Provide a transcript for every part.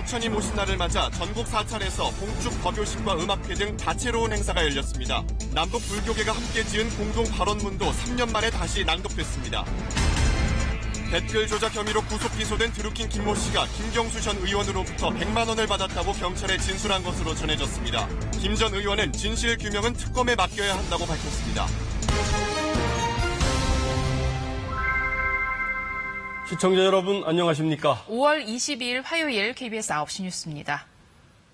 부처님 오신 날을 맞아 전국 사찰에서 봉축 법요식과 음악회 등 다채로운 행사가 열렸습니다. 남북 불교계가 함께 지은 공동 발언문도 3년 만에 다시 낭독됐습니다. 댓글 조작 혐의로 구속 기소된 드루킹 김모 씨가 김경수 전 의원으로부터 100만 원을 받았다고 경찰에 진술한 것으로 전해졌습니다. 김 전 의원은 진실 규명은 특검에 맡겨야 한다고 밝혔습니다. 시청자 여러분 안녕하십니까? 5월 22일 화요일 KBS 9시 뉴스입니다.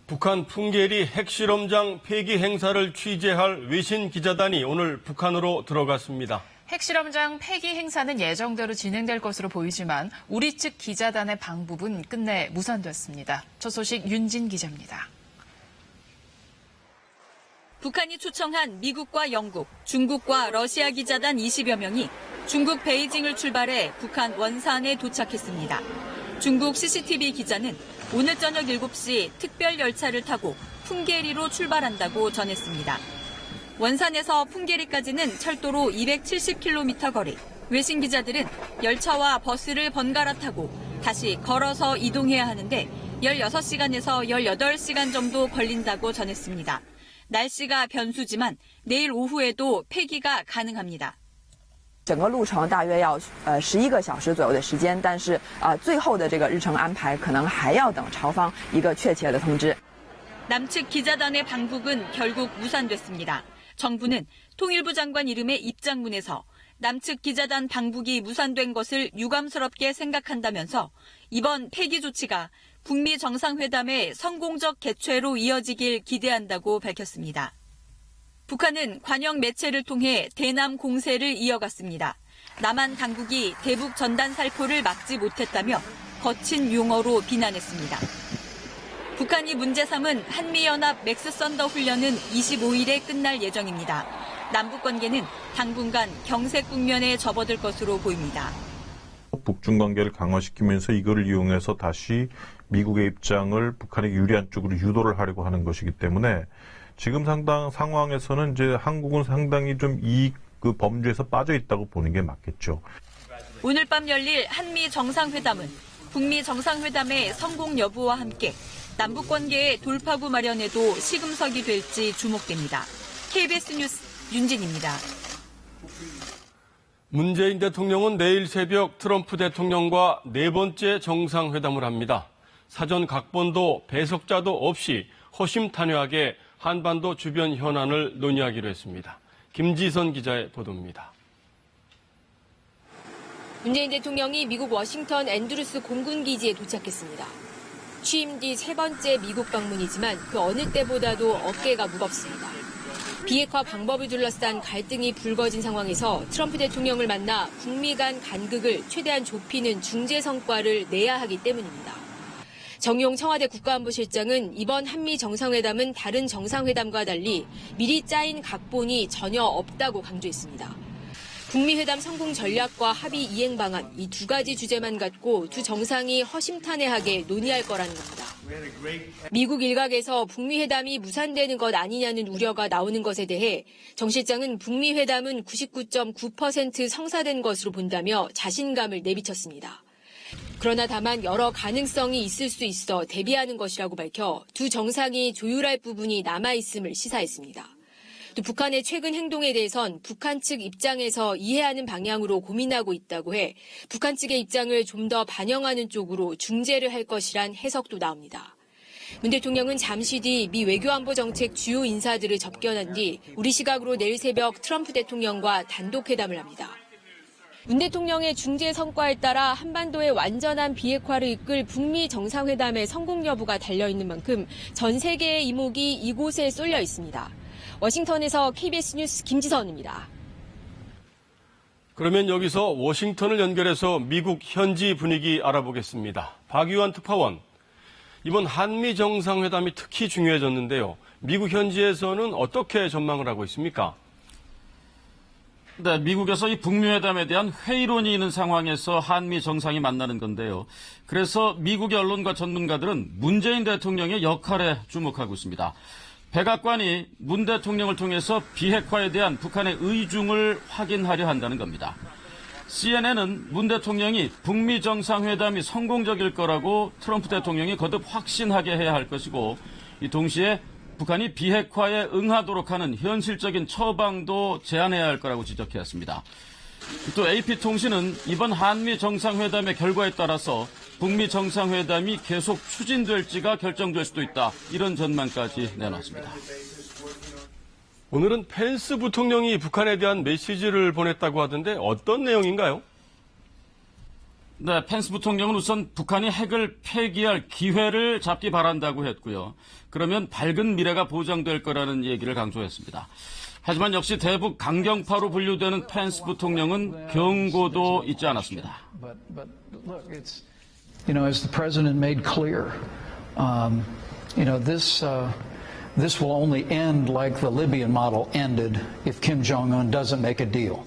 북한 풍계리 핵실험장 폐기 행사를 취재할 외신 기자단이 오늘 북한으로 들어갔습니다. 핵실험장 폐기 행사는 예정대로 진행될 것으로 보이지만 우리 측 기자단의 방북은 끝내 무산됐습니다. 첫 소식 윤진 기자입니다. 북한이 초청한 미국과 영국, 중국과 러시아 기자단 20여 명이 중국 베이징을 출발해 북한 원산에 도착했습니다. 중국 CCTV 기자는 오늘 저녁 7시 특별 열차를 타고 풍계리로 출발한다고 전했습니다. 원산에서 풍계리까지는 철도로 270km 거리, 외신 기자들은 열차와 버스를 번갈아 타고 다시 걸어서 이동해야 하는데 16시간에서 18시간 정도 걸린다고 전했습니다. 날씨가 변수지만 내일 오후에도 폐기가 가능합니다. 整个路程大约要11个小时左右的时间，但是最后的这个日程安排可能还要等朝方一个确切的通知。 남측 기자단의 방북은 결국 무산됐습니다. 정부는 통일부 장관 이름의 입장문에서 남측 기자단 방북이 무산된 것을 유감스럽게 생각한다면서 이번 폐기 조치가 북미 정상회담의 성공적 개최로 이어지길 기대한다고 밝혔습니다. 북한은 관영 매체를 통해 대남 공세를 이어갔습니다. 남한 당국이 대북 전단 살포를 막지 못했다며 거친 용어로 비난했습니다. 북한이 문제 삼은 한미연합 맥스썬더 훈련은 25일에 끝날 예정입니다. 남북 관계는 당분간 경색 국면에 접어들 것으로 보입니다. 북중 관계를 강화시키면서 이거를 이용해서 다시 미국의 입장을 북한에 유리한 쪽으로 유도를 하려고 하는 것이기 때문에 지금 상황에서는 이제 한국은 상당히 좀 그 범주에서 빠져 있다고 보는 게 맞겠죠. 오늘 밤 열릴 한미 정상회담은 북미 정상회담의 성공 여부와 함께 남북 관계의 돌파구 마련에도 시금석이 될지 주목됩니다. KBS 뉴스 윤진입니다. 문재인 대통령은 내일 새벽 트럼프 대통령과 네 번째 정상회담을 합니다. 사전 각본도 배석자도 없이 허심탄회하게 한반도 주변 현안을 논의하기로 했습니다. 김지선 기자의 보도입니다. 문재인 대통령이 미국 워싱턴 앤드루스 공군기지에 도착했습니다. 취임 뒤 세 번째 미국 방문이지만 그 어느 때보다도 어깨가 무겁습니다. 비핵화 방법을 둘러싼 갈등이 불거진 상황에서 트럼프 대통령을 만나 북미 간 간극을 최대한 좁히는 중재 성과를 내야 하기 때문입니다. 정용 청와대 국가안보실장은 이번 한미 정상회담은 다른 정상회담과 달리 미리 짜인 각본이 전혀 없다고 강조했습니다. 북미 회담 성공 전략과 합의 이행 방안 이 두 가지 주제만 갖고 두 정상이 허심탄회하게 논의할 거라는 겁니다. 미국 일각에서 북미 회담이 무산되는 것 아니냐는 우려가 나오는 것에 대해 정 실장은 북미 회담은 99.9% 성사된 것으로 본다며 자신감을 내비쳤습니다. 그러나 다만 여러 가능성이 있을 수 있어 대비하는 것이라고 밝혀 두 정상이 조율할 부분이 남아있음을 시사했습니다. 또 북한의 최근 행동에 대해선 북한 측 입장에서 이해하는 방향으로 고민하고 있다고 해 북한 측의 입장을 좀 더 반영하는 쪽으로 중재를 할 것이란 해석도 나옵니다. 문 대통령은 잠시 뒤 미 외교안보정책 주요 인사들을 접견한 뒤 우리 시각으로 내일 새벽 트럼프 대통령과 단독회담을 합니다. 문 대통령의 중재 성과에 따라 한반도의 완전한 비핵화를 이끌 북미 정상회담의 성공 여부가 달려있는 만큼 전 세계의 이목이 이곳에 쏠려 있습니다. 워싱턴에서 KBS 뉴스 김지선입니다. 그러면 여기서 워싱턴을 연결해서 미국 현지 분위기 알아보겠습니다. 박유한 특파원, 이번 한미 정상회담이 특히 중요해졌는데요. 미국 현지에서는 어떻게 전망을 하고 있습니까? 네, 미국에서 이 북미 회담에 대한 회의론이 있는 상황에서 한미 정상이 만나는 건데요. 그래서 미국의 언론과 전문가들은 문재인 대통령의 역할에 주목하고 있습니다. 백악관이 문 대통령을 통해서 비핵화에 대한 북한의 의중을 확인하려 한다는 겁니다. CNN은 문 대통령이 북미 정상회담이 성공적일 거라고 트럼프 대통령이 거듭 확신하게 해야 할 것이고, 이 동시에 북한이 비핵화에 응하도록 하는 현실적인 처방도 제안해야 할 거라고 지적했습니다. 또 AP통신은 이번 한미 정상회담의 결과에 따라서 북미 정상회담이 계속 추진될지가 결정될 수도 있다, 이런 전망까지 내놨습니다. 오늘은 펜스 부통령이 북한에 대한 메시지를 보냈다고 하던데 어떤 내용인가요? 네, 펜스 부통령은 우선 북한이 핵을 폐기할 기회를 잡기 바란다고 했고요. 그러면 밝은 미래가 보장될 거라는 얘기를 강조했습니다. 하지만 역시 대북 강경파로 분류되는 펜스 부통령은 경고도 잊지 않았습니다. But look, it's, as the president made clear, this will only end like the Libyan model ended if Kim Jong-un doesn't make a deal.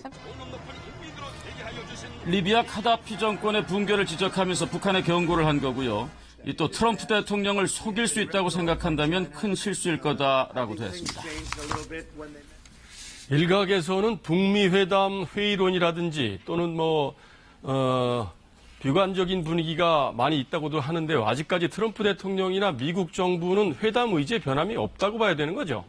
리비아 카다피 정권의 붕괴를 지적하면서 북한에 경고를 한 거고요. 또 트럼프 대통령을 속일 수 있다고 생각한다면 큰 실수일 거다라고도 했습니다. 일각에서는 북미 회담 회의론이라든지 또는 비관적인 분위기가 많이 있다고도 하는데요. 아직까지 트럼프 대통령이나 미국 정부는 회담 의지에 변함이 없다고 봐야 되는 거죠?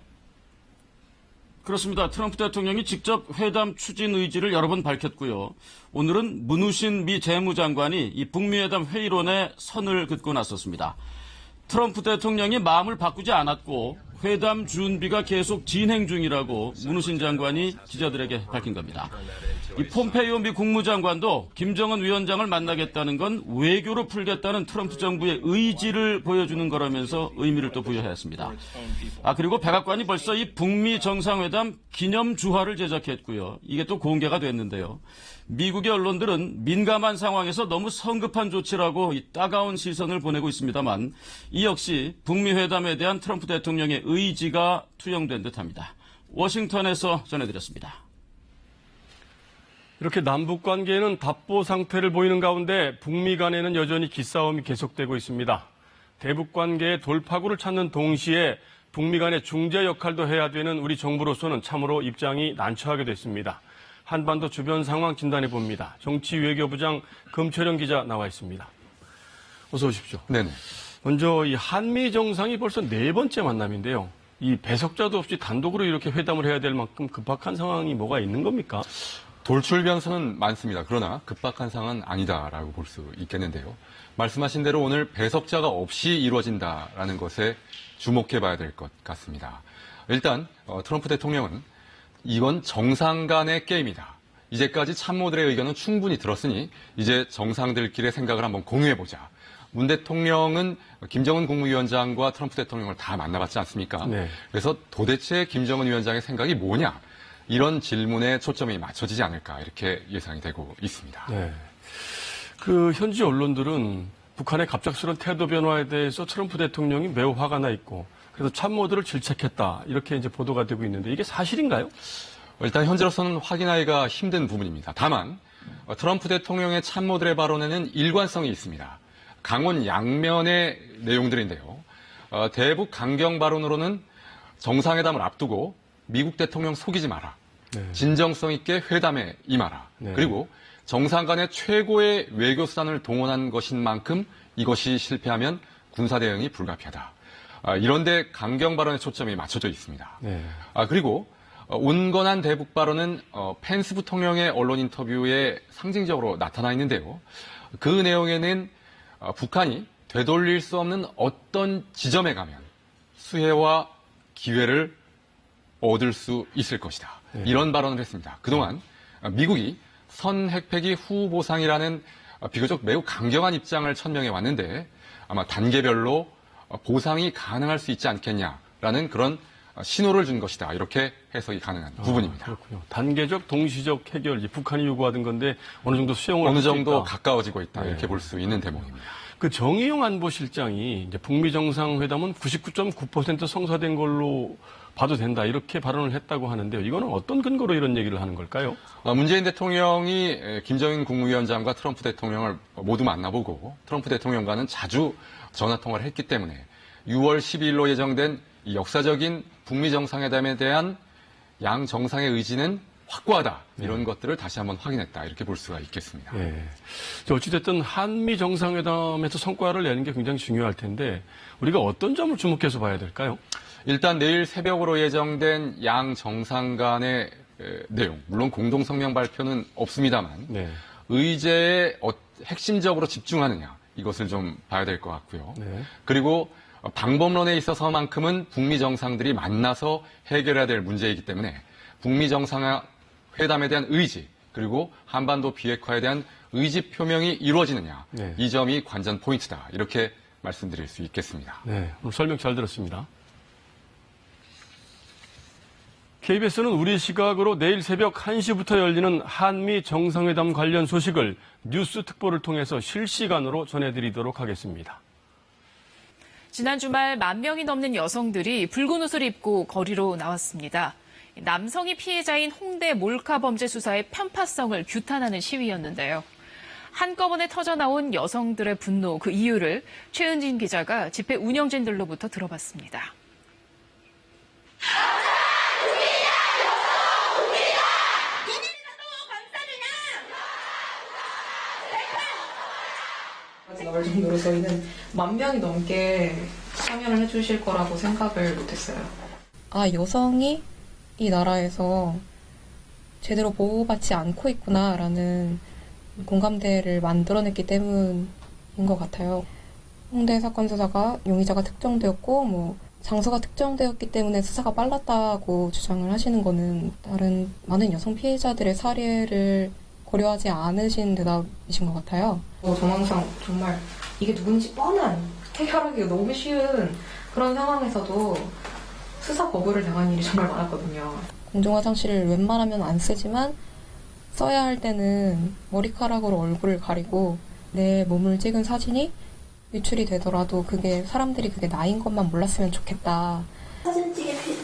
그렇습니다. 트럼프 대통령이 직접 회담 추진 의지를 여러 번 밝혔고요. 오늘은 문우신 미 재무장관이 이 북미 회담 회의론에 선을 긋고 나섰습니다. 트럼프 대통령이 마음을 바꾸지 않았고 회담 준비가 계속 진행 중이라고 문우신 장관이 기자들에게 밝힌 겁니다. 이 폼페이오 미 국무장관도 김정은 위원장을 만나겠다는 건 외교로 풀겠다는 트럼프 정부의 의지를 보여주는 거라면서 의미를 또 부여했습니다. 그리고 백악관이 벌써 이 북미 정상회담 기념 주화를 제작했고요. 이게 또 공개가 됐는데요. 미국의 언론들은 민감한 상황에서 너무 성급한 조치라고 이 따가운 시선을 보내고 있습니다만, 이 역시 북미 회담에 대한 트럼프 대통령의 의지가 투영된 듯합니다. 워싱턴에서 전해드렸습니다. 이렇게 남북 관계는 답보 상태를 보이는 가운데 북미 간에는 여전히 기싸움이 계속되고 있습니다. 대북 관계의 돌파구를 찾는 동시에 북미 간의 중재 역할도 해야 되는 우리 정부로서는 참으로 입장이 난처하게 됐습니다. 한반도 주변 상황 진단해 봅니다. 정치외교부장 금철영 기자 나와 있습니다. 어서 오십시오. 네네. 먼저 이 한미 정상이 벌써 4번째 만남인데요. 이 배석자도 없이 단독으로 이렇게 회담을 해야 될 만큼 급박한 상황이 뭐가 있는 겁니까? 돌출 변수는 많습니다. 그러나 급박한 상황은 아니다라고 볼 수 있겠는데요. 말씀하신 대로 오늘 배석자가 없이 이루어진다라는 것에 주목해 봐야 될 것 같습니다. 일단 트럼프 대통령은 이건 정상 간의 게임이다. 이제까지 참모들의 의견은 충분히 들었으니 이제 정상들끼리의 생각을 한번 공유해보자. 문 대통령은 김정은 국무위원장과 트럼프 대통령을 다 만나봤지 않습니까? 네. 그래서 도대체 김정은 위원장의 생각이 뭐냐? 이런 질문에 초점이 맞춰지지 않을까 이렇게 예상이 되고 있습니다. 네. 현지 언론들은 북한의 갑작스러운 태도 변화에 대해서 트럼프 대통령이 매우 화가 나 있고 그래서 참모들을 질책했다 이렇게 이제 보도가 되고 있는데 이게 사실인가요? 일단 현재로서는 확인하기가 힘든 부분입니다. 다만 트럼프 대통령의 참모들의 발언에는 일관성이 있습니다. 강원 양면의 내용들인데요. 대북 강경 발언으로는 정상회담을 앞두고 미국 대통령 속이지 마라. 네. 진정성 있게 회담에 임하라. 네. 그리고 정상 간의 최고의 외교수단을 동원한 것인 만큼 이것이 실패하면 군사 대응이 불가피하다. 이런데 강경 발언의 초점이 맞춰져 있습니다. 네. 그리고 온건한 대북 발언은 펜스 부통령의 언론 인터뷰에 상징적으로 나타나 있는데요. 그 내용에는 북한이 되돌릴 수 없는 어떤 지점에 가면 수혜와 기회를 얻을 수 있을 것이다. 네. 이런 발언을 했습니다. 그동안 미국이 선 핵폐기 후 보상이라는 비교적 매우 강경한 입장을 천명해 왔는데 아마 단계별로 보상이 가능할 수 있지 않겠냐라는 그런 신호를 준 것이다. 이렇게 해석이 가능한 부분입니다. 그렇군요. 단계적, 동시적 해결, 북한이 요구하던 건데 어느 정도 수용을 어느 할 수 정도 있다. 가까워지고 있다. 네. 이렇게 볼 수 있는 대목입니다. 정의용 안보실장이 이제 북미 정상회담은 99.9% 성사된 걸로 봐도 된다 이렇게 발언을 했다고 하는데요. 이거는 어떤 근거로 이런 얘기를 하는 걸까요? 문재인 대통령이 김정인 국무위원장과 트럼프 대통령을 모두 만나보고 트럼프 대통령과는 자주 전화통화를 했기 때문에 6월 12일로 예정된 이 역사적인 북미 정상회담에 대한 양 정상의 의지는 확고하다 이런 것들을 다시 한번 확인했다 이렇게 볼 수가 있겠습니다. 예. 어찌됐든 한미 정상회담에서 성과를 내는 게 굉장히 중요할 텐데 우리가 어떤 점을 주목해서 봐야 될까요? 일단 내일 새벽으로 예정된 양 정상 간의 내용, 물론 공동 성명 발표는 없습니다만 네. 의제에 핵심적으로 집중하느냐 이것을 좀 봐야 될 것 같고요. 네. 그리고 방법론에 있어서만큼은 북미 정상들이 만나서 해결해야 될 문제이기 때문에 북미 정상회담에 대한 의지 그리고 한반도 비핵화에 대한 의지 표명이 이루어지느냐 네. 이 점이 관전 포인트다 이렇게 말씀드릴 수 있겠습니다. 네, 오늘 설명 잘 들었습니다. KBS는 우리 시각으로 내일 새벽 1시부터 열리는 한미 정상회담 관련 소식을 뉴스 특보를 통해서 실시간으로 전해드리도록 하겠습니다. 지난 주말 10,000명이 넘는 여성들이 붉은 옷을 입고 거리로 나왔습니다. 남성이 피해자인 홍대 몰카 범죄 수사의 편파성을 규탄하는 시위였는데요. 한꺼번에 터져나온 여성들의 분노, 그 이유를 최은진 기자가 집회 운영진들로부터 들어봤습니다. 나올 정도로 저희는 10,000명이 넘게 참여를 해주실 거라고 생각을 못했어요. 여성이 이 나라에서 제대로 보호받지 않고 있구나라는 공감대를 만들어냈기 때문인 것 같아요. 홍대 사건 수사가 용의자가 특정되었고 장소가 특정되었기 때문에 수사가 빨랐다고 주장을 하시는 거는 다른 많은 여성 피해자들의 사례를 고려하지 않으신 대답이신 것 같아요. 저는 항상 정말 이게 누군지 뻔한 해결하기가 너무 쉬운 그런 상황에서도 수사 거부를 당한 일이 정말 많았거든요. 공중화장실을 웬만하면 안 쓰지만 써야 할 때는 머리카락으로 얼굴을 가리고 내 몸을 찍은 사진이 유출이 되더라도 사람들이 그게 나인 것만 몰랐으면 좋겠다. 사진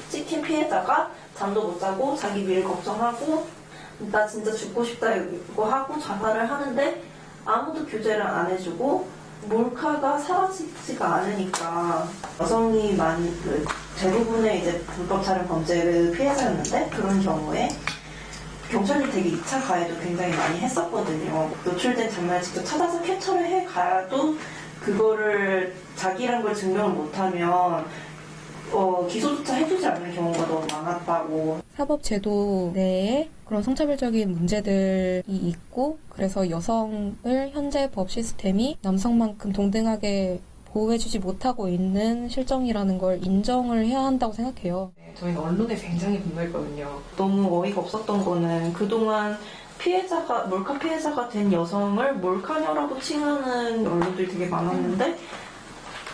찍힌 피해자가 잠도 못 자고 자기 미래 걱정하고 나 진짜 죽고 싶다 이거 하고 자살을 하는데 아무도 규제를 안 해주고 몰카가 사라지지가 않으니까 여성이 대부분의 이제 불법 촬영 범죄의 피해자였는데 그런 경우에 경찰이 되게 2차 가해도 굉장히 많이 했었거든요. 노출된 장면을 직접 찾아서 캡처를 해 가야도 그거를 자기란 걸 증명을 못하면 기소조차 해주지 않는 경우가 너무 많았다고. 사법제도 내에 그런 성차별적인 문제들이 있고 그래서 여성을 현재 법 시스템이 남성만큼 동등하게 보호해주지 못하고 있는 실정이라는 걸 인정을 해야 한다고 생각해요. 저희는 언론에 굉장히 분노했거든요. 너무 어이가 없었던 거는 그동안 몰카 피해자가 된 여성을 몰카녀라고 칭하는 언론들이 되게 많았는데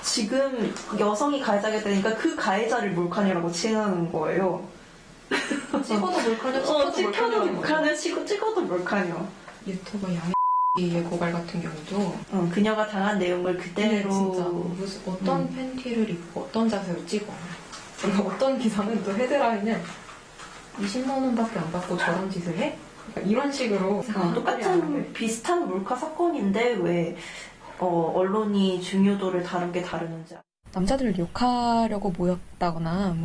지금 여성이 가해자가 되니까 그 가해자를 몰카녀라고 칭하는 거예요. 찍어도 몰카녀, 찍혀도 몰카녀 치고 찍어도 몰카녀. 유튜버 양의 고발 같은 경우도 그녀가 당한 내용을 그대로 진짜 어떤 팬티를 입고 어떤 자세로 찍어 어떤 기사는 또 헤드라인은 20만 원밖에 안 받고 저런 짓을 해? 그러니까 이런 식으로 똑같은 비슷한 몰카 사건인데 왜 언론이 중요도를 다르는지. 남자들을 욕하려고 모였다거나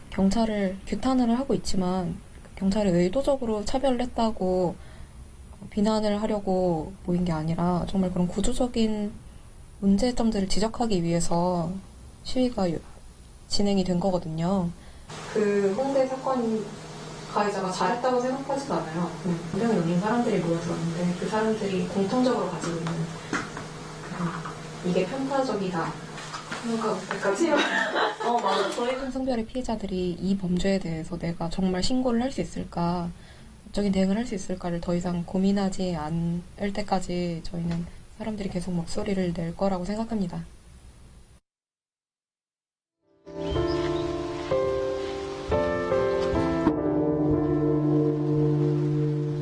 경찰을 규탄을 하고 있지만 경찰이 의도적으로 차별을 했다고 비난을 하려고 모인 게 아니라 정말 그런 구조적인 문제점들을 지적하기 위해서 시위가 진행이 된 거거든요. 그 홍대 사건 가해자가 잘했다고 생각하지도 않아요. 굉장히 많은 사람들이 모여들었는데 그 사람들이 공통적으로 가지고 있는 이게 편파적이다. 맞아. 저희 성별의 피해자들이 이 범죄에 대해서 내가 정말 신고를 할 수 있을까, 법적인 대응을 할 수 있을까를 더 이상 고민하지 않을 때까지 저희는 사람들이 계속 목소리를 낼 거라고 생각합니다.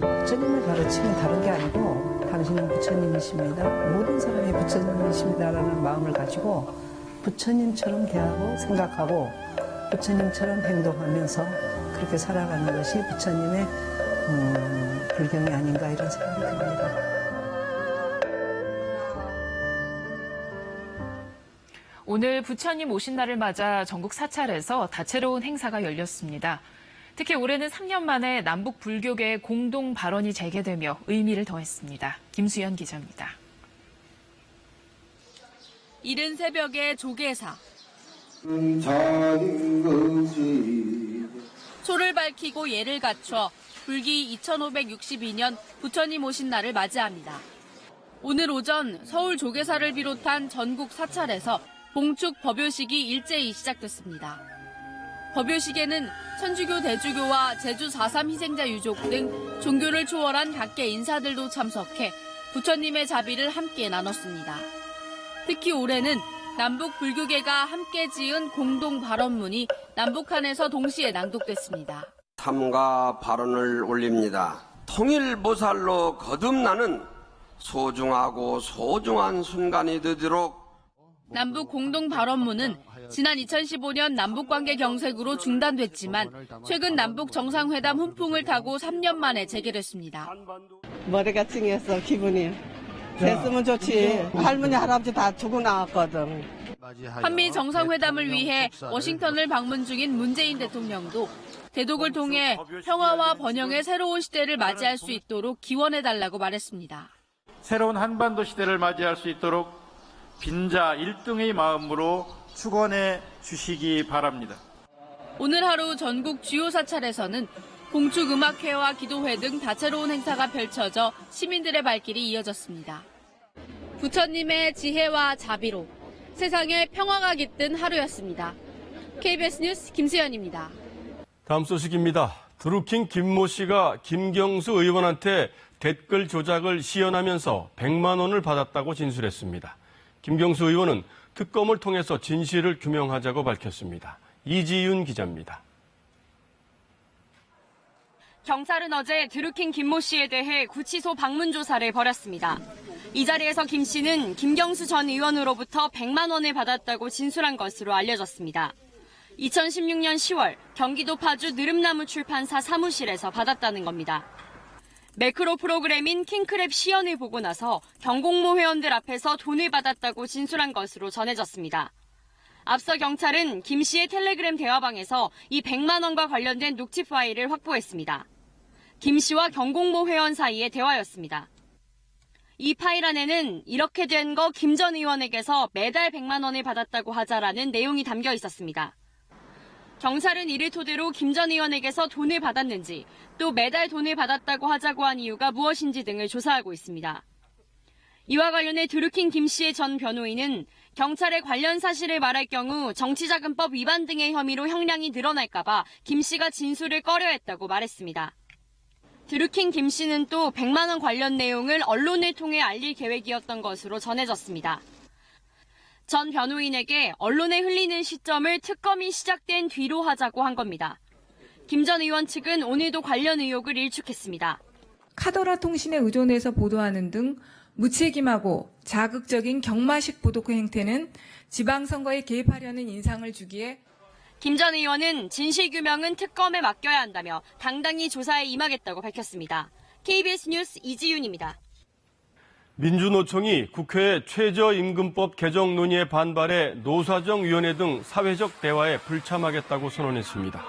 부처님을 가르치면 다른 게 아니고 당신은 부처님이십니다. 모든 사람이 부처님이십니다라는 마음을 가지고 부처님처럼 대하고 생각하고 부처님처럼 행동하면서 그렇게 살아가는 것이 부처님의 불경이 아닌가 이런 생각이 듭니다. 오늘 부처님 오신 날을 맞아 전국 사찰에서 다채로운 행사가 열렸습니다. 특히 올해는 3년 만에 남북 불교계의 공동 발언이 재개되며 의미를 더했습니다. 김수연 기자입니다. 이른 새벽에 조계사. 소를 밝히고 예를 갖춰 불기 2562년 부처님 오신 날을 맞이합니다. 오늘 오전 서울 조계사를 비롯한 전국 사찰에서 봉축 법요식이 일제히 시작됐습니다. 법요식에는 천주교 대주교와 제주 4.3 희생자 유족 등 종교를 초월한 각계 인사들도 참석해 부처님의 자비를 함께 나눴습니다. 특히 올해는 남북 불교계가 함께 지은 공동 발언문이 남북한에서 동시에 낭독됐습니다. 삼가 발언을 올립니다. 통일보살로 거듭나는 소중하고 소중한 순간이 되도록. 남북 공동 발언문은 지난 2015년 남북관계 경색으로 중단됐지만 최근 남북 정상회담 훈풍을 타고 3년 만에 재개됐습니다. 머리가 찡해서 기분이 됐으면 좋지. 할머니 할아버지 다 죽어 나왔거든. 한미 정상회담을 위해 워싱턴을 방문 중인 문재인 대통령도 대독을 통해 평화와 번영의 새로운 시대를 맞이할 수 있도록 기원해달라고 말했습니다. 새로운 한반도 시대를 맞이할 수 있도록 빈자 1등의 마음으로 축원해 주시기 바랍니다. 오늘 하루 전국 주요 사찰에서는 봉축 음악회와 기도회 등 다채로운 행사가 펼쳐져 시민들의 발길이 이어졌습니다. 부처님의 지혜와 자비로 세상에 평화가 깃든 하루였습니다. KBS 뉴스 김수연입니다. 다음 소식입니다. 드루킹 김모 씨가 김경수 의원한테 댓글 조작을 시연하면서 100만 원을 받았다고 진술했습니다. 김경수 의원은 특검을 통해서 진실을 규명하자고 밝혔습니다. 이지윤 기자입니다. 경찰은 어제 드루킹 김모 씨에 대해 구치소 방문 조사를 벌였습니다. 이 자리에서 김 씨는 김경수 전 의원으로부터 100만 원을 받았다고 진술한 것으로 알려졌습니다. 2016년 10월 경기도 파주 느릅나무 출판사 사무실에서 받았다는 겁니다. 매크로 프로그램인 킹크랩 시연을 보고 나서 경공모 회원들 앞에서 돈을 받았다고 진술한 것으로 전해졌습니다. 앞서 경찰은 김 씨의 텔레그램 대화방에서 이 100만 원과 관련된 녹취 파일을 확보했습니다. 김 씨와 경공모 회원 사이의 대화였습니다. 이 파일 안에는 이렇게 된 거 김 전 의원에게서 매달 100만 원을 받았다고 하자라는 내용이 담겨 있었습니다. 경찰은 이를 토대로 김 전 의원에게서 돈을 받았는지 또 매달 돈을 받았다고 하자고 한 이유가 무엇인지 등을 조사하고 있습니다. 이와 관련해 드루킹 김 씨의 전 변호인은 경찰에 관련 사실을 말할 경우 정치자금법 위반 등의 혐의로 형량이 늘어날까 봐 김 씨가 진술을 꺼려했다고 말했습니다. 드루킹 김 씨는 또 100만 원 관련 내용을 언론을 통해 알릴 계획이었던 것으로 전해졌습니다. 전 변호인에게 언론에 흘리는 시점을 특검이 시작된 뒤로 하자고 한 겁니다. 김 전 의원 측은 오늘도 관련 의혹을 일축했습니다. 카더라 통신에 의존해서 보도하는 등 무책임하고 자극적인 경마식 보도 행태는 지방선거에 개입하려는 인상을 주기에 김 전 의원은 진실규명은 특검에 맡겨야 한다며 당당히 조사에 임하겠다고 밝혔습니다. KBS 뉴스 이지윤입니다. 민주노총이 국회 최저임금법 개정 논의에 반발해 노사정위원회 등 사회적 대화에 불참하겠다고 선언했습니다.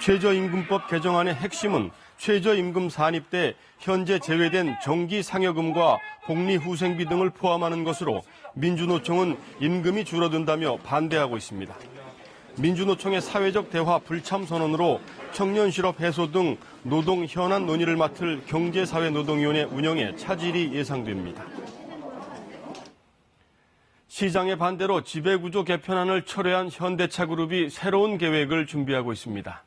최저임금법 개정안의 핵심은 최저임금 산입 때 현재 제외된 정기상여금과 복리후생비 등을 포함하는 것으로 민주노총은 임금이 줄어든다며 반대하고 있습니다. 민주노총의 사회적 대화 불참 선언으로 청년실업 해소 등 노동 현안 논의를 맡을 경제사회노동위원회 운영에 차질이 예상됩니다. 시장의 반대로 지배구조 개편안을 철회한 현대차그룹이 새로운 계획을 준비하고 있습니다.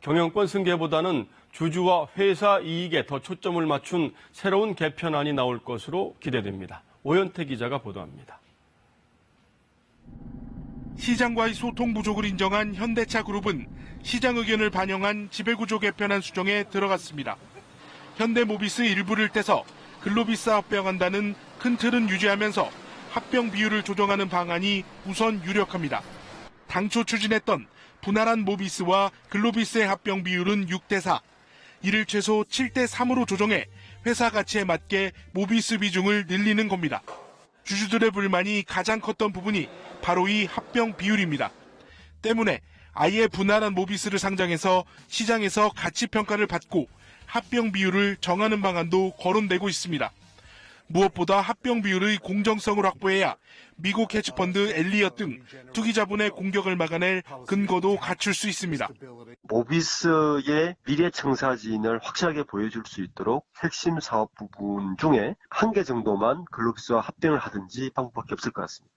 경영권 승계보다는 주주와 회사 이익에 더 초점을 맞춘 새로운 개편안이 나올 것으로 기대됩니다. 오현태 기자가 보도합니다. 시장과의 소통 부족을 인정한 현대차그룹은 시장 의견을 반영한 지배구조 개편안 수정에 들어갔습니다. 현대모비스 일부를 떼서 글로비스 합병한다는 큰 틀은 유지하면서 합병 비율을 조정하는 방안이 우선 유력합니다. 당초 추진했던 분할한 모비스와 글로비스의 합병 비율은 6대4, 이를 최소 7대3으로 조정해 회사 가치에 맞게 모비스 비중을 늘리는 겁니다. 주주들의 불만이 가장 컸던 부분이 바로 이 합병 비율입니다. 때문에 아예 분할한 모비스를 상장해서 시장에서 가치 평가를 받고 합병 비율을 정하는 방안도 거론되고 있습니다. 무엇보다 합병 비율의 공정성을 확보해야 미국 헤지펀드 엘리엇 등 투기 자본의 공격을 막아낼 근거도 갖출 수 있습니다. 모비스의 미래 청사진을 확실하게 보여줄 수 있도록 핵심 사업 부분 중에 한 개 정도만 글로비스와 합병을 하든지 방법밖에 없을 것 같습니다.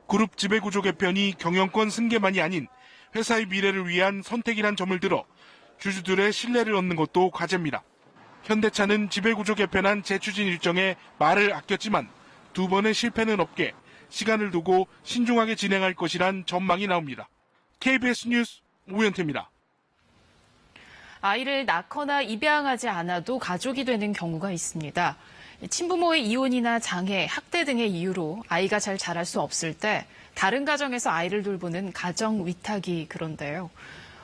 그룹 지배구조 개편이 경영권 승계만이 아닌 회사의 미래를 위한 선택이란 점을 들어 주주들의 신뢰를 얻는 것도 과제입니다. 현대차는 지배구조 개편안 재추진 일정에 말을 아꼈지만 두 번의 실패는 없게 시간을 두고 신중하게 진행할 것이란 전망이 나옵니다. KBS 뉴스 오현태입니다. 아이를 낳거나 입양하지 않아도 가족이 되는 경우가 있습니다. 친부모의 이혼이나 장애, 학대 등의 이유로 아이가 잘 자랄 수 없을 때 다른 가정에서 아이를 돌보는 가정 위탁이 그런데요.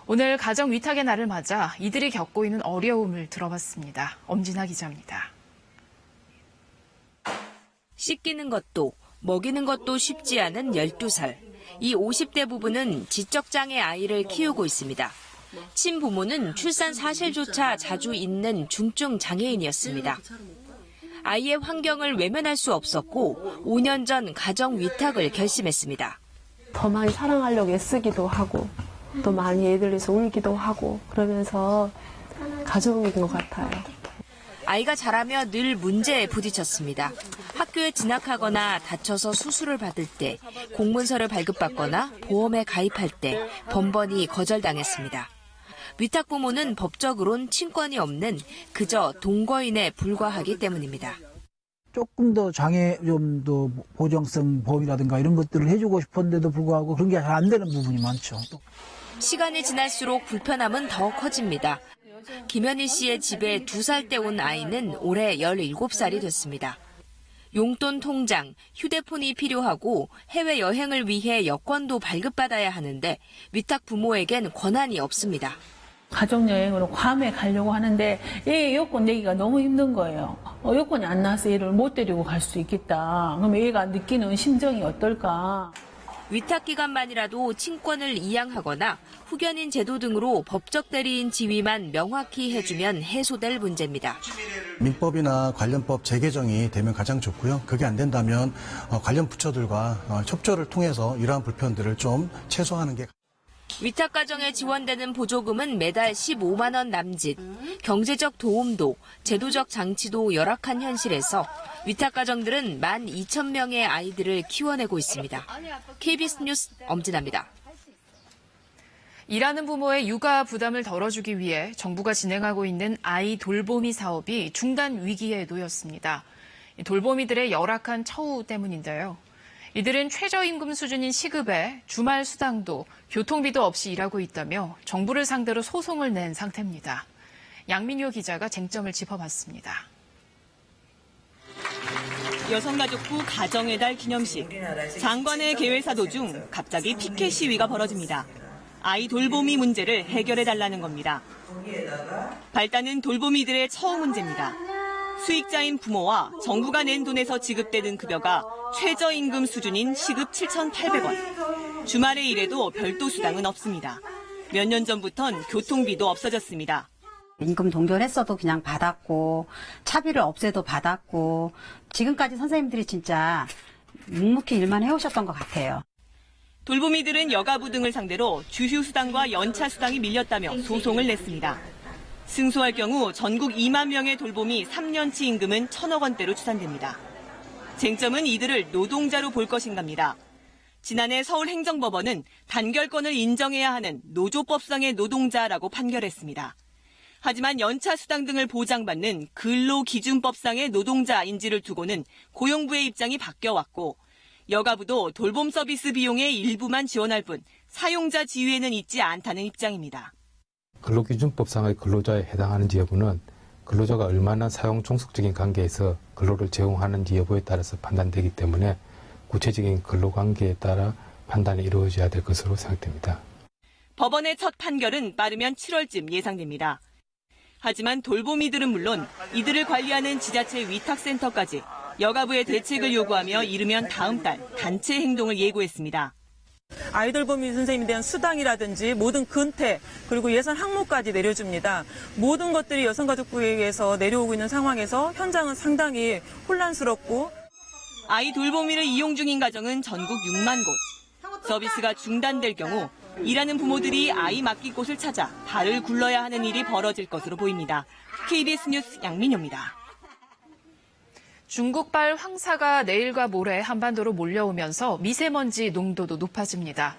오늘 가정 위탁의 날을 맞아 이들이 겪고 있는 어려움을 들어봤습니다. 엄진아 기자입니다. 씻기는 것도 먹이는 것도 쉽지 않은 12살. 이 50대 부부는 지적장애 아이를 키우고 있습니다. 친부모는 출산 사실조차 자주 잊는 중증 장애인이었습니다. 아이의 환경을 외면할 수 없었고 5년 전 가정 위탁을 결심했습니다. 더 많이 사랑하려고 애쓰기도 하고 또 많이 애들에서 울기도 하고 그러면서 가져온 것 같아요. 아이가 자라며 늘 문제에 부딪혔습니다. 학교에 진학하거나 다쳐서 수술을 받을 때, 공문서를 발급받거나 보험에 가입할 때 번번이 거절당했습니다. 위탁 부모는 법적으로는 친권이 없는 그저 동거인에 불과하기 때문입니다. 조금 더 장애 좀 더 보정성 보험이라든가 이런 것들을 해주고 싶은데도 불구하고 그런 게 잘 안 되는 부분이 많죠. 시간이 지날수록 불편함은 더 커집니다. 김현희 씨의 집에 2살 때 온 아이는 올해 17살이 됐습니다. 용돈 통장, 휴대폰이 필요하고 해외여행을 위해 여권도 발급받아야 하는데 위탁 부모에겐 권한이 없습니다. 가족여행으로 괌에 가려고 하는데 얘 여권 내기가 너무 힘든 거예요. 여권이 안 나와서 얘를 못 데리고 갈 수 있겠다. 그럼 얘가 느끼는 심정이 어떨까. 위탁 기간만이라도 친권을 이양하거나 후견인 제도 등으로 법적 대리인 지위만 명확히 해주면 해소될 문제입니다. 민법이나 관련법 재개정이 되면 가장 좋고요. 그게 안 된다면 관련 부처들과 협조를 통해서 이러한 불편들을 좀 최소화하는 게. 위탁 가정에 지원되는 보조금은 매달 15만 원 남짓, 경제적 도움도, 제도적 장치도 열악한 현실에서 위탁 가정들은 12,000명의 아이들을 키워내고 있습니다. KBS 뉴스 엄진아입니다. 일하는 부모의 육아 부담을 덜어주기 위해 정부가 진행하고 있는 아이 돌보미 사업이 중단 위기에 놓였습니다. 돌보미들의 열악한 처우 때문인데요. 이들은 최저임금 수준인 시급에 주말 수당도 교통비도 없이 일하고 있다며 정부를 상대로 소송을 낸 상태입니다. 양민효 기자가 쟁점을 짚어봤습니다. 여성가족부 가정의 달 기념식. 장관의 개회사도 중 갑자기 피켓 시위가 벌어집니다. 아이 돌보미 문제를 해결해달라는 겁니다. 발단은 돌보미들의 처우 문제입니다. 수익자인 부모와 정부가 낸 돈에서 지급되는 급여가 최저임금 수준인 시급 7,800원. 주말에 일해도 별도 수당은 없습니다. 몇 년 전부턴 교통비도 없어졌습니다. 임금 동결했어도 그냥 받았고 차비를 없애도 받았고 지금까지 선생님들이 진짜 묵묵히 일만 해오셨던 것 같아요. 돌보미들은 여가부 등을 상대로 주휴수당과 연차수당이 밀렸다며 소송을 냈습니다. 승소할 경우 전국 2만 명의 돌보미 3년치 임금은 1,000억 원대로 추산됩니다. 쟁점은 이들을 노동자로 볼 것인가입니다. 지난해 서울행정법원은 단결권을 인정해야 하는 노조법상의 노동자라고 판결했습니다. 하지만 연차수당 등을 보장받는 근로기준법상의 노동자인지를 두고는 고용부의 입장이 바뀌어왔고 여가부도 돌봄 서비스 비용의 일부만 지원할 뿐 사용자 지위에는 있지 않다는 입장입니다. 근로기준법상의 근로자에 해당하는지 여부는 근로자가 얼마나 사용 종속적인 관계에서 근로를 제공하는지 여부에 따라서 판단되기 때문에 구체적인 근로관계에 따라 판단이 이루어져야 될 것으로 생각됩니다. 법원의 첫 판결은 빠르면 7월쯤 예상됩니다. 하지만 돌보미들은 물론 이들을 관리하는 지자체 위탁센터까지 여가부의 대책을 요구하며 이르면 다음 달 단체 행동을 예고했습니다. 아이돌 보미 선생님에 대한 수당이라든지 모든 근태 그리고 예산 항목까지 내려줍니다. 모든 것들이 여성가족부에게서 내려오고 있는 상황에서 현장은 상당히 혼란스럽고 아이 돌보미를 이용 중인 가정은 전국 6만 곳. 서비스가 중단될 경우 일하는 부모들이 아이 맡길 곳을 찾아 발을 굴러야 하는 일이 벌어질 것으로 보입니다. KBS 뉴스 양민효입니다. 중국발 황사가 내일과 모레 한반도로 몰려오면서 미세먼지 농도도 높아집니다.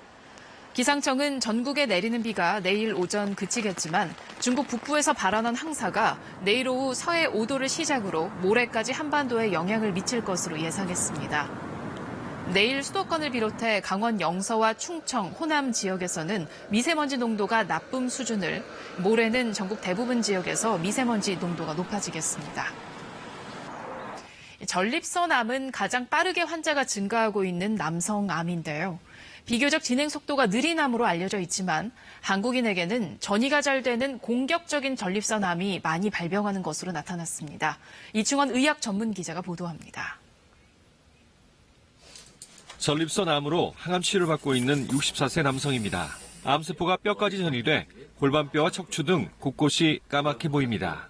기상청은 전국에 내리는 비가 내일 오전 그치겠지만 중국 북부에서 발원한 황사가 내일 오후 서해 5도를 시작으로 모레까지 한반도에 영향을 미칠 것으로 예상했습니다. 내일 수도권을 비롯해 강원 영서와 충청, 호남 지역에서는 미세먼지 농도가 나쁨 수준을, 모레는 전국 대부분 지역에서 미세먼지 농도가 높아지겠습니다. 전립선암은 가장 빠르게 환자가 증가하고 있는 남성암인데요. 비교적 진행 속도가 느린 암으로 알려져 있지만 한국인에게는 전이가 잘 되는 공격적인 전립선암이 많이 발병하는 것으로 나타났습니다. 이충원 의학 전문 기자가 보도합니다. 전립선암으로 항암 치료를 받고 있는 64세 남성입니다. 암세포가 뼈까지 전이돼 골반뼈와 척추 등 곳곳이 까맣게 보입니다.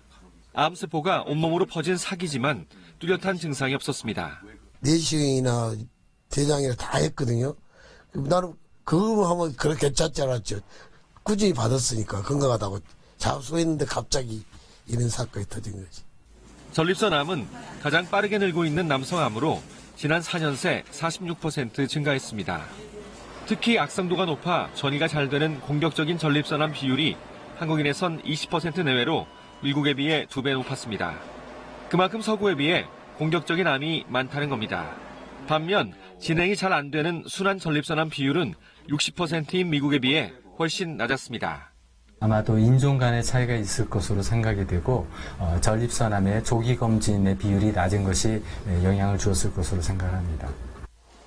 암세포가 온몸으로 퍼진 사기지만 뚜렷한 증상이 없었습니다. 내시경이나 대장이나 다 했거든요. 나는 그거 하면 그렇게 괜찮지 않았죠. 꾸준히 받았으니까 건강하다고 자수했는데 갑자기 이런 사건이 터진 거지. 전립선암은 가장 빠르게 늘고 있는 남성암으로 지난 4년 새 46% 증가했습니다. 특히 악성도가 높아 전이가 잘 되는 공격적인 전립선암 비율이 한국인에선 20% 내외로 미국에 비해 2배 높았습니다. 그만큼 서구에 비해 공격적인 암이 많다는 겁니다. 반면 진행이 잘 안 되는 순환 전립선암 비율은 60%인 미국에 비해 훨씬 낮았습니다. 아마도 인종 간의 차이가 있을 것으로 생각이 되고 전립선암의 조기 검진의 비율이 낮은 것이 영향을 주었을 것으로 생각합니다.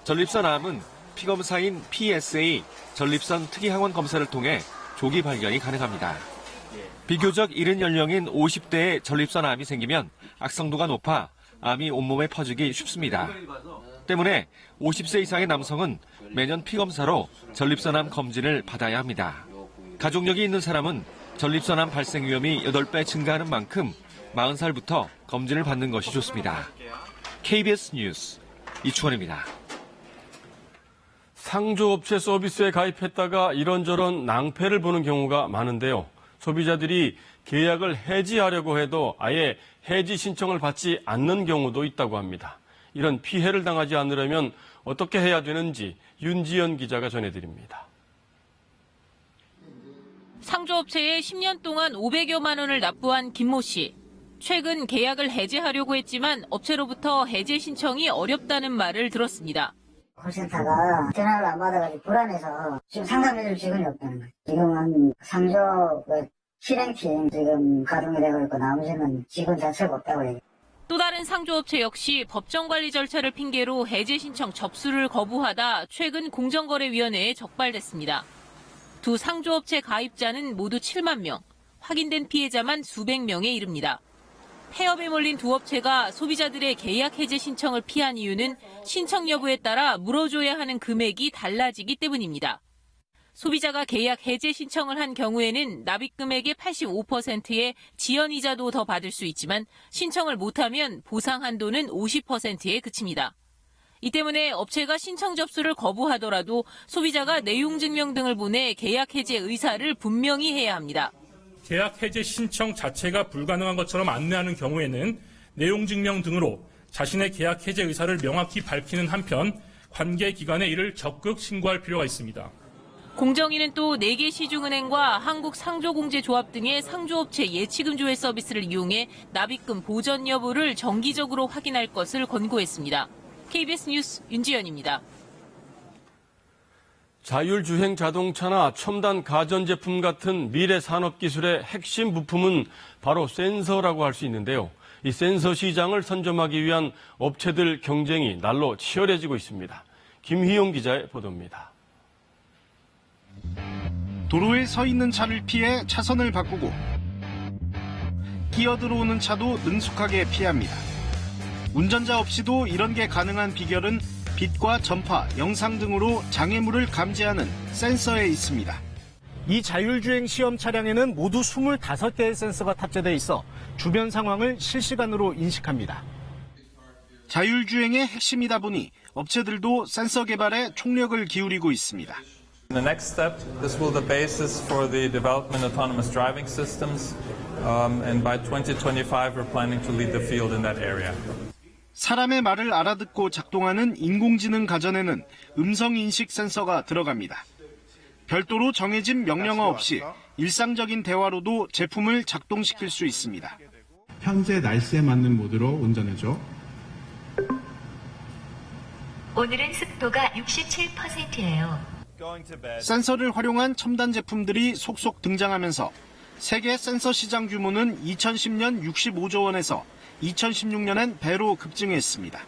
전립선암은 피검사인 PSA, 전립선 특이항원 검사를 통해 조기 발견이 가능합니다. 비교적 이른 연령인 50대에 전립선암이 생기면 악성도가 높아 암이 온몸에 퍼지기 쉽습니다. 때문에 50세 이상의 남성은 매년 피검사로 전립선암 검진을 받아야 합니다. 가족력이 있는 사람은 전립선암 발생 위험이 8배 증가하는 만큼 40살부터 검진을 받는 것이 좋습니다. KBS 뉴스 이충원입니다. 상조업체 서비스에 가입했다가 이런저런 낭패를 보는 경우가 많은데요. 소비자들이 계약을 해지하려고 해도 아예 해지 신청을 받지 않는 경우도 있다고 합니다. 이런 피해를 당하지 않으려면 어떻게 해야 되는지 윤지연 기자가 전해드립니다. 상조업체에 10년 동안 500여만 원을 납부한 김모 씨. 최근 계약을 해지하려고 했지만 업체로부터 해지 신청이 어렵다는 말을 들었습니다. 콜센터가 전화를 안 받아가지고 불안해서 지금 상담해줄 직원이 없다는 거예요. 지금은 상조 실행팀 지금 가동이 되고 있고 나머지는 직원 자체가 없다고 해요. 또 다른 상조업체 역시 법정 관리 절차를 핑계로 해지 신청 접수를 거부하다 최근 공정거래위원회에 적발됐습니다. 두 상조업체 가입자는 모두 7만 명, 확인된 피해자만 수백 명에 이릅니다. 폐업에 몰린 두 업체가 소비자들의 계약 해지 신청을 피한 이유는 신청 여부에 따라 물어줘야 하는 금액이 달라지기 때문입니다. 소비자가 계약 해지 신청을 한 경우에는 납입 금액의 85%의 지연이자도 더 받을 수 있지만 신청을 못하면 보상 한도는 50%에 그칩니다. 이 때문에 업체가 신청 접수를 거부하더라도 소비자가 내용 증명 등을 보내 계약 해지 의사를 분명히 해야 합니다. 계약 해지 신청 자체가 불가능한 것처럼 안내하는 경우에는 내용 증명 등으로 자신의 계약 해지 의사를 명확히 밝히는 한편 관계 기관에 이를 적극 신고할 필요가 있습니다. 공정위는 또 4개 시중은행과 한국상조공제조합 등의 상조업체 예치금 조회 서비스를 이용해 납입금 보전 여부를 정기적으로 확인할 것을 권고했습니다. KBS 뉴스 윤지연입니다. 자율주행 자동차나 첨단 가전제품 같은 미래 산업기술의 핵심 부품은 바로 센서라고 할 수 있는데요. 이 센서 시장을 선점하기 위한 업체들 경쟁이 날로 치열해지고 있습니다. 김희용 기자의 보도입니다. 도로에 서 있는 차를 피해 차선을 바꾸고 끼어들어오는 차도 능숙하게 피합니다. 운전자 없이도 이런 게 가능한 비결은 빛과 전파, 영상 등으로 장애물을 감지하는 센서에 있습니다. 이 자율주행 시험 차량에는 모두 25개의 센서가 탑재돼 있어 주변 상황을 실시간으로 인식합니다. 자율주행의 핵심이다 보니 업체들도 센서 개발에 총력을 기울이고 있습니다. The next step, this will be the basis for the development of autonomous driving systems, and by 2025 we're planning to lead the field in that area. 사람의 말을 알아듣고 작동하는 인공지능 가전에는 음성인식 센서가 들어갑니다. 별도로 정해진 명령어 없이 일상적인 대화로도 제품을 작동시킬 수 있습니다. 현재 날씨에 맞는 모드로 운전해줘. 오늘은 습도가 67%예요. 센서를 활용한 첨단 제품들이 속속 등장하면서 세계 센서 시장 규모는 2010년 65조 원에서 2016년엔 배로 급증했습니다.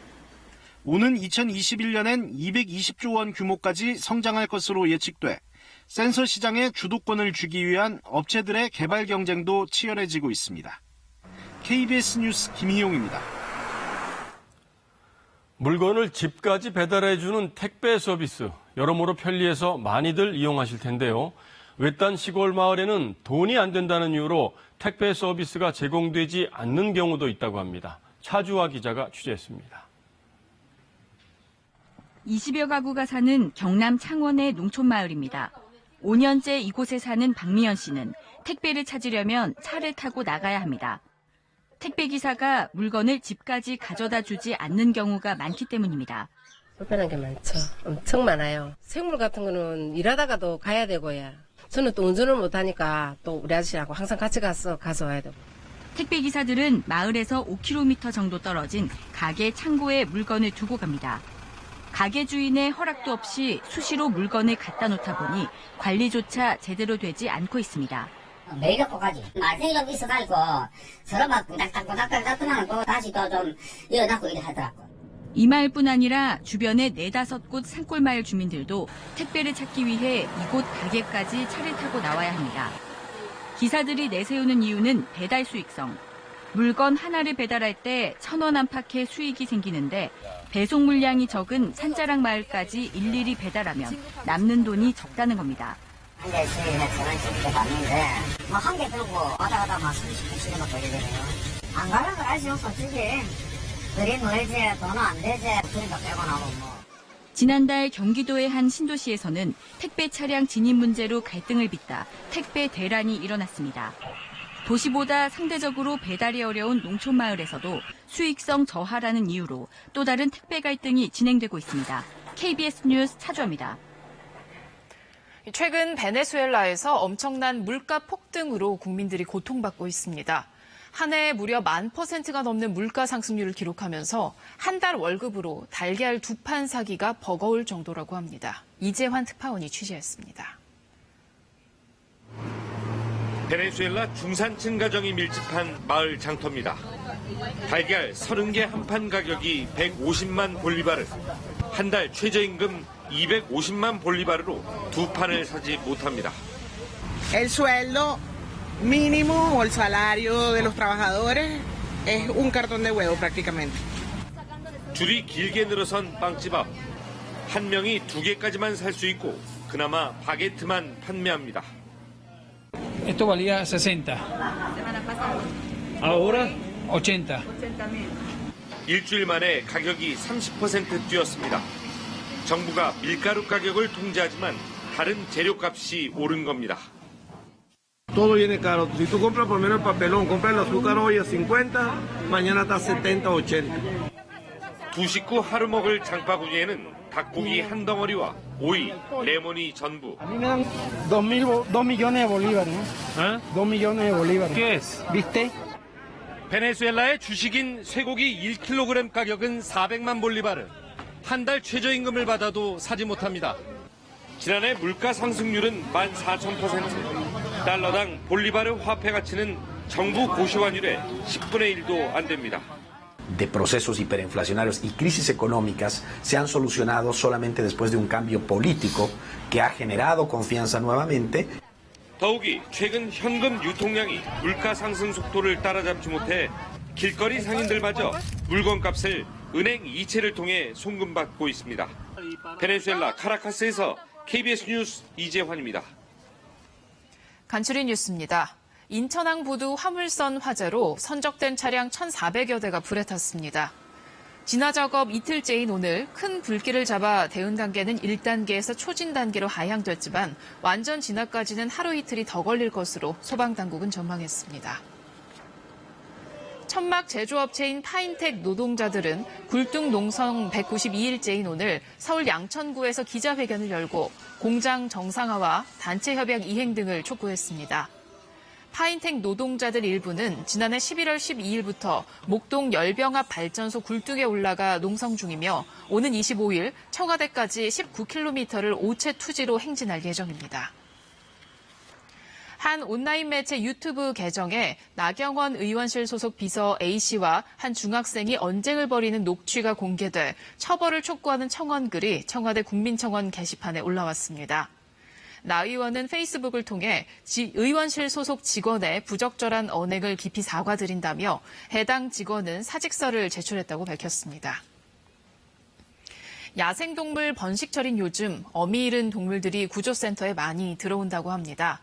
오는 2021년엔 220조 원 규모까지 성장할 것으로 예측돼 센서 시장의 주도권을 주기 위한 업체들의 개발 경쟁도 치열해지고 있습니다. KBS 뉴스 김희용입니다. 물건을 집까지 배달해주는 택배 서비스, 여러모로 편리해서 많이들 이용하실 텐데요. 외딴 시골 마을에는 돈이 안 된다는 이유로 택배 서비스가 제공되지 않는 경우도 있다고 합니다. 차주화 기자가 취재했습니다. 20여 가구가 사는 경남 창원의 농촌마을입니다. 5년째 이곳에 사는 박미연 씨는 택배를 찾으려면 차를 타고 나가야 합니다. 택배기사가 물건을 집까지 가져다 주지 않는 경우가 많기 때문입니다. 불편한 게 많죠. 엄청 많아요. 생물 같은 거는 일하다가도 가야 되고요. 저는 또 운전을 못하니까 또 우리 아저씨하고 항상 같이 가서 와야 되고. 택배기사들은 마을에서 5km 정도 떨어진 가게 창고에 물건을 두고 갑니다. 가게 주인의 허락도 없이 수시로 물건을 갖다 놓다 보니 관리조차 제대로 되지 않고 있습니다. 매일 갖고가지. 말썽이 좀 있어가지고 서로 막 꾸닥꾸닥꾸닥 하면 또 다시 또 좀 이어놨고 이래 하더라고. 이 마을뿐 아니라 주변의 4-5곳 산골마을 주민들도 택배를 찾기 위해 이곳 가게까지 차를 타고 나와야 합니다. 기사들이 내세우는 이유는 배달 수익성. 물건 하나를 배달할 때 1,000원 안팎의 수익이 생기는데 배송 물량이 적은 산자락 마을까지 일일이 배달하면 남는 돈이 적다는 겁니다. 한 대 수익에 1,000원씩 이렇게 받는데 뭐 한 개 들고 왔다 갔다 막 30분씩이나 걸리거든요. 안 가는 걸 알지 솔직히. 그리 멀지 돈은 안 되지 그러니까 빼고 나고 뭐. 지난달 경기도의 한 신도시에서는 택배 차량 진입 문제로 갈등을 빚다 택배 대란이 일어났습니다. 도시보다 상대적으로 배달이 어려운 농촌마을에서도 수익성 저하라는 이유로 또 다른 택배 갈등이 진행되고 있습니다. KBS 뉴스 차주입니다. 최근 베네수엘라에서 엄청난 물가 폭등으로 국민들이 고통받고 있습니다. 한 해 무려 10,000%가 넘는 물가 상승률을 기록하면서 한 달 월급으로 달걀 2판 사기가 버거울 정도라고 합니다. 이재환 특파원이 취재했습니다. 베네수엘라 중산층 가정이 밀집한 마을 장터입니다. 달걀 30개 한 판 가격이 150만 볼리바르, 한 달 최저임금 250만 볼리바르로 2판을 사지 못합니다. El sueldo mínimo o el salario de los trabajadores es un cartón de huevo prácticamente. 줄이 길게 늘어선 빵집 앞. 한 명이 2개까지만 살 수 있고 그나마 바게트만 판매합니다. Esto valía 60. Ahora 80. 일주일 만에 가격이 30% 뛰었습니다. 정부가 밀가루 가격을 통제하지만 다른 재료값이 오른 겁니다. Todo viene caro. Si tú compras por menos el papelón, compras el azúcar hoy a 50, mañana está 70, 80. 두 식구 하루 먹을 장바구니에는 닭고기 한 덩어리와 오이, 레몬이 전부. A mí me dan 2 millones de bolívares, ¿no? 2 millones de bolívares. ¿Qué es? ¿Viste? 베네수엘라의 주식인 쇠고기 1kg 가격은 400만 볼리바르. 한 달 최저임금을 받아도 사지 못합니다. 지난해 물가 상승률은 14,000%. 달러당 볼리바르 화폐 가치는 정부 고시환율의 10분의 1도 안 됩니다. de procesos hiperinflacionarios y crisis económicas se han solucionado solamente después de un cambio político que ha generado confianza nuevamente. 더욱이 최근 현금 유통량이 물가 상승 속도를 따라잡지 못해 길거리 상인들마저 물건값을 은행 이체를 통해 송금받고 있습니다. 베네수엘라 카라카스에서 KBS 뉴스 이재환입니다. 간추린 뉴스입니다. 인천항 부두 화물선 화재로 선적된 차량 1,400여 대가 불에 탔습니다. 진화 작업 이틀째인 오늘 큰 불길을 잡아 대응 단계는 1단계에서 초진 단계로 하향됐지만 완전 진화까지는 하루 이틀이 더 걸릴 것으로 소방당국은 전망했습니다. 천막 제조업체인 파인텍 노동자들은 굴뚝 농성 192일째인 오늘 서울 양천구에서 기자회견을 열고 공장 정상화와 단체 협약 이행 등을 촉구했습니다. 파인텍 노동자들 일부는 지난해 11월 12일부터 목동 열병합 발전소 굴뚝에 올라가 농성 중이며 오는 25일 청와대까지 19km를 오체 투지로 행진할 예정입니다. 한 온라인 매체 유튜브 계정에 나경원 의원실 소속 비서 A씨와 한 중학생이 언쟁을 벌이는 녹취가 공개돼 처벌을 촉구하는 청원 글이 청와대 국민청원 게시판에 올라왔습니다. 나 의원은 페이스북을 통해 의원실 소속 직원의 부적절한 언행을 깊이 사과드린다며 해당 직원은 사직서를 제출했다고 밝혔습니다. 야생동물 번식철인 요즘 어미 잃은 동물들이 구조센터에 많이 들어온다고 합니다.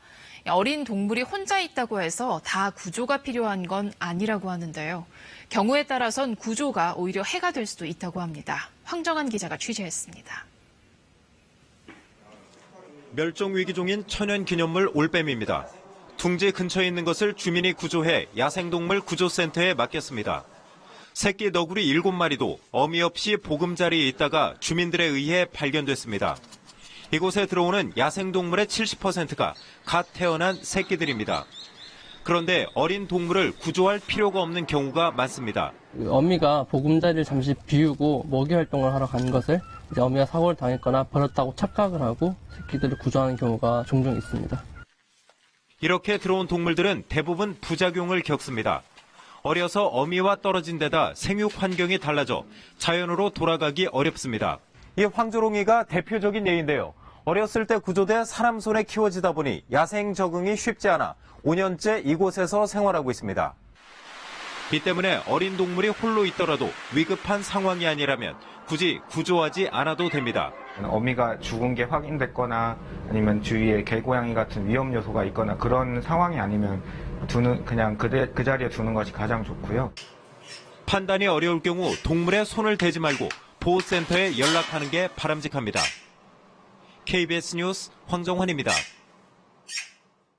어린 동물이 혼자 있다고 해서 다 구조가 필요한 건 아니라고 하는데요. 경우에 따라선 구조가 오히려 해가 될 수도 있다고 합니다. 황정한 기자가 취재했습니다. 멸종위기종인 천연기념물 올빼미입니다. 둥지 근처에 있는 것을 주민이 구조해 야생동물 구조센터에 맡겼습니다. 새끼 너구리 7마리도 어미 없이 보금자리에 있다가 주민들에 의해 발견됐습니다. 이곳에 들어오는 야생동물의 70%가 갓 태어난 새끼들입니다. 그런데 어린 동물을 구조할 필요가 없는 경우가 많습니다. 어미가 보금자리를 잠시 비우고 먹이 활동을 하러 간 것을 이제 어미가 사고를 당했거나 버렸다고 착각을 하고 새끼들을 구조하는 경우가 종종 있습니다. 이렇게 들어온 동물들은 대부분 부작용을 겪습니다. 어려서 어미와 떨어진 데다 생육 환경이 달라져 자연으로 돌아가기 어렵습니다. 이 황조롱이가 대표적인 예인데요. 어렸을 때 구조돼 사람 손에 키워지다 보니 야생 적응이 쉽지 않아 5년째 이곳에서 생활하고 있습니다. 이 때문에 어린 동물이 홀로 있더라도 위급한 상황이 아니라면 굳이 구조하지 않아도 됩니다. 어미가 죽은 게 확인됐거나 아니면 주위에 개고양이 같은 위험 요소가 있거나 그런 상황이 아니면 그냥 그 자리에 두는 것이 가장 좋고요. 판단이 어려울 경우 동물에 손을 대지 말고 보호센터에 연락하는 게 바람직합니다. KBS 뉴스 황정환입니다.